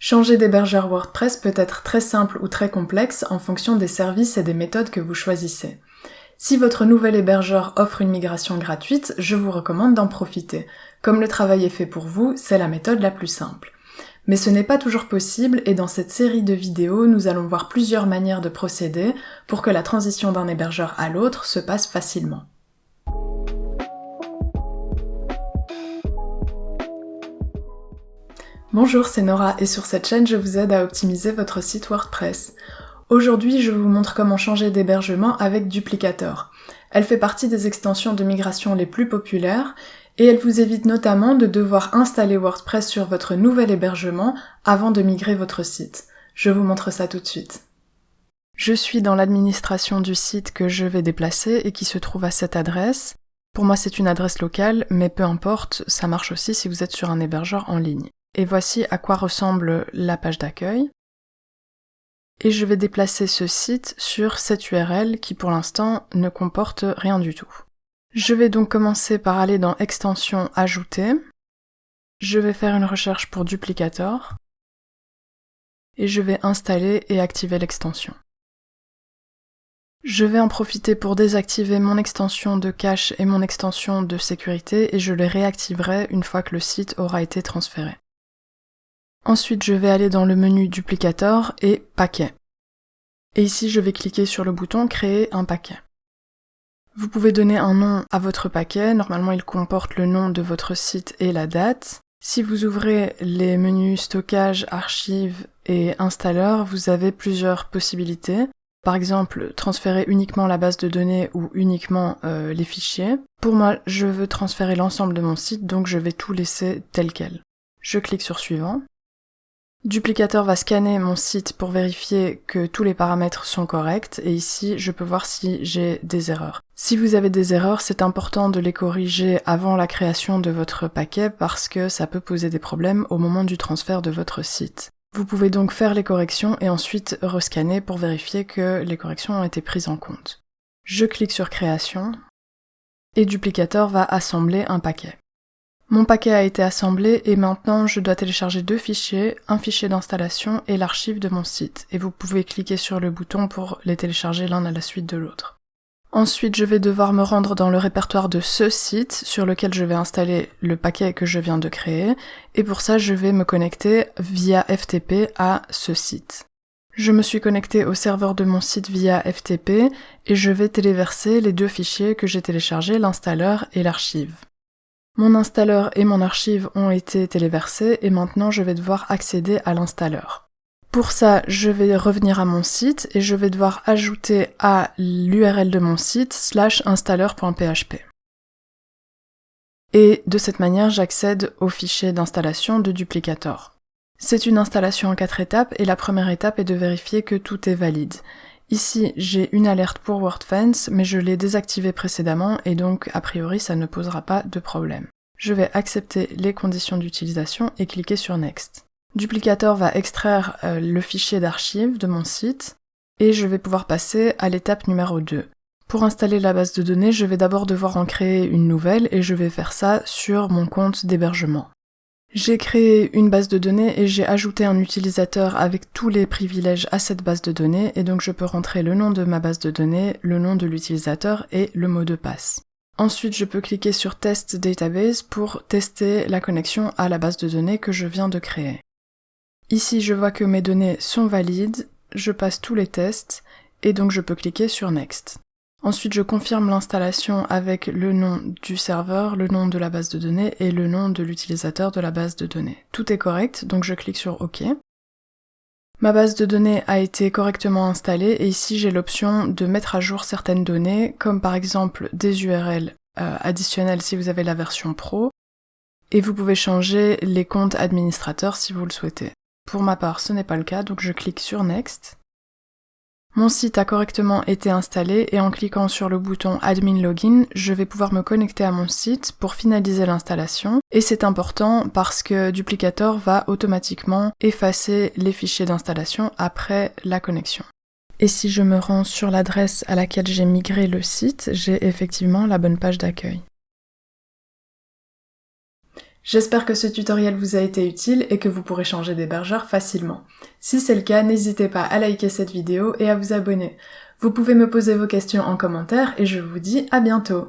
Changer d'hébergeur WordPress peut être très simple ou très complexe en fonction des services et des méthodes que vous choisissez. Si votre nouvel hébergeur offre une migration gratuite, je vous recommande d'en profiter. Comme le travail est fait pour vous, c'est la méthode la plus simple. Mais ce n'est pas toujours possible et dans cette série de vidéos, nous allons voir plusieurs manières de procéder pour que la transition d'un hébergeur à l'autre se passe facilement. Bonjour, c'est Nora et sur cette chaîne, je vous aide à optimiser votre site WordPress. Aujourd'hui, je vous montre comment changer d'hébergement avec Duplicator. Elle fait partie des extensions de migration les plus populaires et elle vous évite notamment de devoir installer WordPress sur votre nouvel hébergement avant de migrer votre site. Je vous montre ça tout de suite. Je suis dans l'administration du site que je vais déplacer et qui se trouve à cette adresse. Pour moi, c'est une adresse locale, mais peu importe, ça marche aussi si vous êtes sur un hébergeur en ligne. Et voici à quoi ressemble la page d'accueil. Et je vais déplacer ce site sur cette URL qui pour l'instant ne comporte rien du tout. Je vais donc commencer par aller dans Extension Ajouter. Je vais faire une recherche pour Duplicator. Et je vais installer et activer l'extension. Je vais en profiter pour désactiver mon extension de cache et mon extension de sécurité et je les réactiverai une fois que le site aura été transféré. Ensuite, je vais aller dans le menu Duplicator et Paquet. Et ici, je vais cliquer sur le bouton Créer un paquet. Vous pouvez donner un nom à votre paquet. Normalement, il comporte le nom de votre site et la date. Si vous ouvrez les menus Stockage, Archives et Installeur, vous avez plusieurs possibilités. Par exemple, transférer uniquement la base de données ou uniquement les fichiers. Pour moi, je veux transférer l'ensemble de mon site, donc je vais tout laisser tel quel. Je clique sur Suivant. Duplicator va scanner mon site pour vérifier que tous les paramètres sont corrects et ici je peux voir si j'ai des erreurs. Si vous avez des erreurs, c'est important de les corriger avant la création de votre paquet parce que ça peut poser des problèmes au moment du transfert de votre site. Vous pouvez donc faire les corrections et ensuite rescanner pour vérifier que les corrections ont été prises en compte. Je clique sur Création et Duplicator va assembler un paquet. Mon paquet a été assemblé et maintenant je dois télécharger deux fichiers, un fichier d'installation et l'archive de mon site. Et vous pouvez cliquer sur le bouton pour les télécharger l'un à la suite de l'autre. Ensuite, je vais devoir me rendre dans le répertoire de ce site sur lequel je vais installer le paquet que je viens de créer. Et pour ça, je vais me connecter via FTP à ce site. Je me suis connecté au serveur de mon site via FTP et je vais téléverser les deux fichiers que j'ai téléchargés, l'installeur et l'archive. Mon installeur et mon archive ont été téléversés et maintenant je vais devoir accéder à l'installeur. Pour ça, je vais revenir à mon site et je vais devoir ajouter à l'URL de mon site /installeur.php. Et de cette manière, j'accède au fichier d'installation de Duplicator. C'est une installation en 4 étapes et la première étape est de vérifier que tout est valide. Ici, j'ai une alerte pour WordFence, mais je l'ai désactivée précédemment et donc, a priori, ça ne posera pas de problème. Je vais accepter les conditions d'utilisation et cliquer sur Next. Duplicator va extraire le fichier d'archives de mon site et je vais pouvoir passer à l'étape numéro 2. Pour installer la base de données, je vais d'abord devoir en créer une nouvelle et je vais faire ça sur mon compte d'hébergement. J'ai créé une base de données et j'ai ajouté un utilisateur avec tous les privilèges à cette base de données et donc je peux rentrer le nom de ma base de données, le nom de l'utilisateur et le mot de passe. Ensuite, je peux cliquer sur Test Database pour tester la connexion à la base de données que je viens de créer. Ici, je vois que mes données sont valides, je passe tous les tests et donc je peux cliquer sur Next. Ensuite, je confirme l'installation avec le nom du serveur, le nom de la base de données et le nom de l'utilisateur de la base de données. Tout est correct, donc je clique sur OK. Ma base de données a été correctement installée et ici j'ai l'option de mettre à jour certaines données, comme par exemple des URL additionnelles si vous avez la version Pro, et vous pouvez changer les comptes administrateurs si vous le souhaitez. Pour ma part, ce n'est pas le cas, donc je clique sur Next. Mon site a correctement été installé et en cliquant sur le bouton Admin Login, je vais pouvoir me connecter à mon site pour finaliser l'installation. Et c'est important parce que Duplicator va automatiquement effacer les fichiers d'installation après la connexion. Et si je me rends sur l'adresse à laquelle j'ai migré le site, j'ai effectivement la bonne page d'accueil. J'espère que ce tutoriel vous a été utile et que vous pourrez changer d'hébergeur facilement. Si c'est le cas, n'hésitez pas à liker cette vidéo et à vous abonner. Vous pouvez me poser vos questions en commentaire et je vous dis à bientôt.